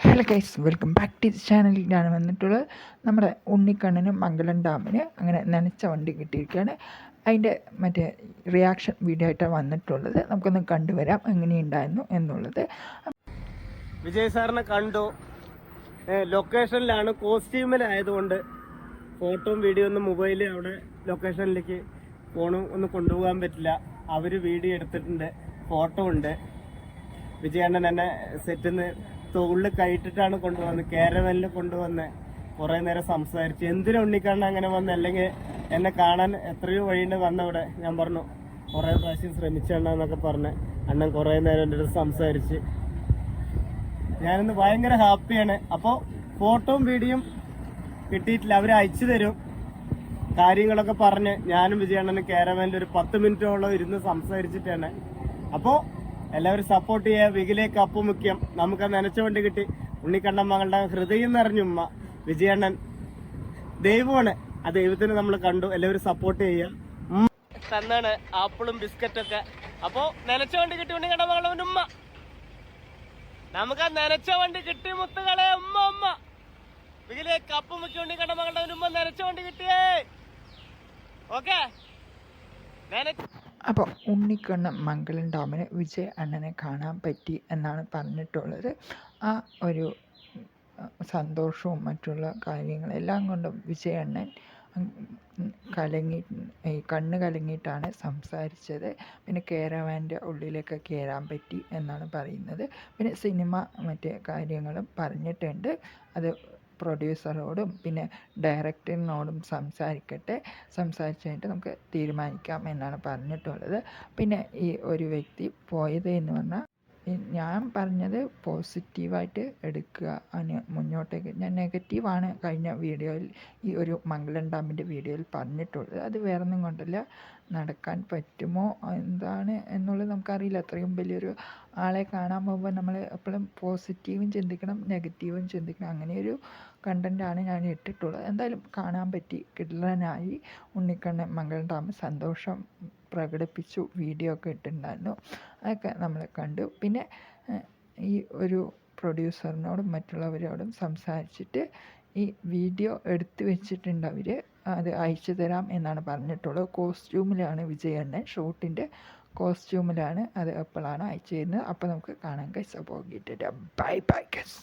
Hello guys, welcome back to the ചാനലിൽ ഞാൻ വന്നിട്ടുള്ളത് നമ്മുടെ ഉണ്ണിക്കണ്ണനും മംഗലം ഡാമിന് അങ്ങനെ നനച്ച വണ്ടി കിട്ടിയിരിക്കുകയാണ്. അതിൻ്റെ മറ്റേ റിയാക്ഷൻ വീഡിയോ ആയിട്ടാണ് വന്നിട്ടുള്ളത്. നമുക്കൊന്ന് കണ്ടുവരാം എങ്ങനെയുണ്ടായിരുന്നു എന്നുള്ളത്. വിജയ് സാറിനെ കണ്ടു. ലൊക്കേഷനിലാണ്, കോസ്റ്റ്യൂമിലായതുകൊണ്ട് ഫോട്ടോയും വീഡിയോ ഒന്നും മൊബൈലിൽ അവിടെ ലൊക്കേഷനിലേക്ക് ഒന്നും കൊണ്ടുപോകാൻ പറ്റില്ല. അവർ വീഡിയോ എടുത്തിട്ടുണ്ട്, ഫോട്ടോ ഉണ്ട്. വിജയണ്ണൻ എന്നെ സെറ്റിൽ നിന്ന് തോളിൽ കയറ്റിട്ടാണ് കൊണ്ടുവന്നത്, കാരവനിൽ കൊണ്ടുവന്ന് കുറേ നേരം സംസാരിച്ച്. എന്തിനാ ഉണ്ണിക്കണ്ണൻ അങ്ങനെ വന്ന്, അല്ലെങ്കിൽ എന്നെ കാണാൻ എത്രയോ വഴിയുണ്ട് വന്നവിടെ. ഞാൻ പറഞ്ഞു കുറേ പ്രാവശ്യം ശ്രമിച്ചെണ്ണന്നൊക്കെ പറഞ്ഞ് അണ്ണൻ കുറേ നേരം എൻ്റെ അടുത്ത് സംസാരിച്ച്. ഞാനിന്ന് ഭയങ്കര ഹാപ്പിയാണ്. അപ്പോൾ ഫോട്ടോയും വീഡിയോയും കിട്ടിയിട്ടില്ല, അവർ അയച്ചു തരും. കാര്യങ്ങളൊക്കെ പറഞ്ഞ് ഞാനും വിജയണ്ണനും കാരവനിൽ ഒരു 10 മിനിറ്റോളം ഇരുന്ന് സംസാരിച്ചിട്ടാണ്. അപ്പോൾ എല്ലാവരും സപ്പോർട്ട് ചെയ്യുക. വികിലേക്ക് കപ്പ് മുഖ്യം. നമുക്ക് നനച്ച വണ്ടി കിട്ടി. ഉണ്ണിക്കണ്ണൻ മകളുടെ ഹൃദയം നിറഞ്ഞുമ്മ. വിജയണ്ണൻ ദൈവമാണ്, ആ ദൈവത്തിന് നമ്മൾ കണ്ടു. എല്ലാവരും സപ്പോർട്ട് ചെയ്യുക. തന്നാണ് ആപ്പിളും ബിസ്ക്കറ്റൊക്കെ. അപ്പോൾ നനച്ച വണ്ടി കിട്ടി ഉണ്ണിക്കണ്ണൻ മകളുടെ ഉമ്മ. നമുക്ക് ആ നനച്ച വണ്ടി കിട്ടി മുത്തുകളെ, ഉമ്മ ഉമ്മ. വികിലേക്ക് കപ്പ് മുഖ്യം ഉണ്ണിക്കണ്ണൻ മകളുടെ ഉമ്മ. നനച്ച വണ്ടി കിട്ടിയേ. ഓക്കെ. അപ്പോൾ ഉണ്ണിക്കണ്ണൻ മംഗലം ഡാമിന് വിജയ് അണ്ണനെ കാണാൻ പറ്റി എന്നാണ് പറഞ്ഞിട്ടുള്ളത്. ആ ഒരു സന്തോഷവും മറ്റുള്ള കാര്യങ്ങളെല്ലാം കൊണ്ടും വിജയ് അണ്ണൻ കണ്ണ് കലങ്ങിയിട്ടാണ് സംസാരിച്ചത്. പിന്നെ കേരവാൻ്റെ ഉള്ളിലേക്ക് കയറാൻ പറ്റി എന്നാണ് പറയുന്നത്. പിന്നെ സിനിമ മറ്റേ കാര്യങ്ങളും പറഞ്ഞിട്ടുണ്ട്. അത് പ്രൊഡ്യൂസറോടും പിന്നെ ഡയറക്ടറിനോടും സംസാരിച്ച് കഴിഞ്ഞിട്ട് നമുക്ക് തീരുമാനിക്കാം എന്നാണ് പറഞ്ഞിട്ടുള്ളത്. പിന്നെ ഈ ഒരു വ്യക്തി പോയത് എന്ന് പറഞ്ഞാൽ, ഞാൻ പറഞ്ഞത് പോസിറ്റീവായിട്ട് എടുക്കുക, അതിന് മുന്നോട്ടേക്ക്. ഞാൻ നെഗറ്റീവാണ് കഴിഞ്ഞ വീഡിയോയിൽ, ഈ ഒരു മംഗലം ഡാമിൻ്റെ വീഡിയോയിൽ പറഞ്ഞിട്ടുള്ളത്. അത് വേറൊന്നും കൊണ്ടല്ല, നടക്കാൻ പറ്റുമോ എന്താണ് എന്നുള്ളത് നമുക്കറിയില്ല. അത്രയും വലിയൊരു ആളെ കാണാൻ പോകുമ്പോൾ നമ്മൾ എപ്പോഴും പോസിറ്റീവും ചിന്തിക്കണം, നെഗറ്റീവും ചിന്തിക്കണം. അങ്ങനെയൊരു കണ്ടൻറ്റാണ് ഞാൻ ഇട്ടിട്ടുള്ളത്. എന്തായാലും കാണാൻ പറ്റി, കിടിലനായി. ഉണ്ണിക്കണ്ണൻ മംഗലം ഡാം സന്തോഷം പ്രകടിപ്പിച്ചു, വീഡിയോ ഒക്കെ ഇട്ടിട്ടുണ്ടായിരുന്നു. അതൊക്കെ നമ്മൾ കണ്ടു. പിന്നെ ഈ ഒരു പ്രൊഡ്യൂസറിനോടും മറ്റുള്ളവരോടും സംസാരിച്ചിട്ട് ഈ വീഡിയോ എടുത്തു വെച്ചിട്ടുണ്ട് അവർ. അത് അയച്ചു തരാം എന്നാണ് പറഞ്ഞിട്ടുള്ളത്. കോസ്റ്റ്യൂമിലാണ് വിജയണ്ണൻ, ഷൂട്ടിൻ്റെ കോസ്റ്റ്യൂമിലാണ്. അത് എപ്പോഴാണ് അയച്ചു തരുന്നത് അപ്പോൾ നമുക്ക് കാണാൻ കഴിച്ച പോകിയിട്ട്. Bye bye guess.